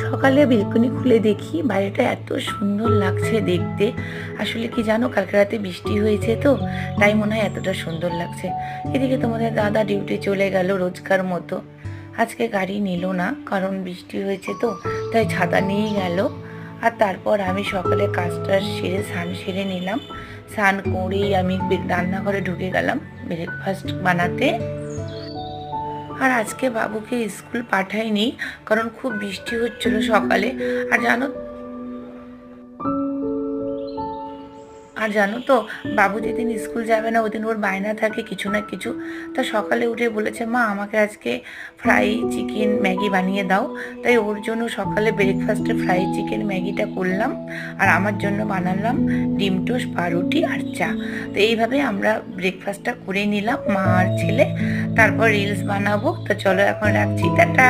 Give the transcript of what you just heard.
সকালে বেলকনি খুলে দেখি বাইরেটা এত সুন্দর লাগছে দেখতে। আসলে কি জানো, কালকে রাতে বৃষ্টি হয়েছে তো, তাই মনে হয় এতটা সুন্দর লাগছে। এদিকে তোমাদের দাদা ডিউটি চলে গেল রোজকার মতো। আজকে গাড়ি নিল না, কারণ বৃষ্টি হয়েছে তো, তাই ছাতা নিয়েই গেল। আর তারপর আমি সকালে কাজটা সেরে স্নান সেরে নিলাম। স্নান করেই আমি রান্নাঘরে ঢুকে গেলাম ব্রেকফাস্ট বানাতে। আর আজকে বাবুকে স্কুল পাঠাইনি, কারণ খুব বৃষ্টি হচ্ছিল সকালে। আর জানো জানো তো, বাবু যেদিন স্কুল যাবে না ওদিন ওর বায়না থাকে কিছু না কিছু। তা সকালে উঠে বলেছে, মা আমাকে আজকে ফ্রাই চিকেন ম্যাগি বানিয়ে দাও। তাই ওর জন্য সকালে ব্রেকফাস্টে ফ্রাই চিকেন ম্যাগিটা করলাম। আর আমার জন্য বানালাম ডিম টোস্ট, পাউরুটি আর চা। তো এইভাবে আমরা ব্রেকফাস্টটা করে নিলাম মা আর ছেলে। তারপর রিলস বানাবো। তো চলো এখন রাখছি, টাটা।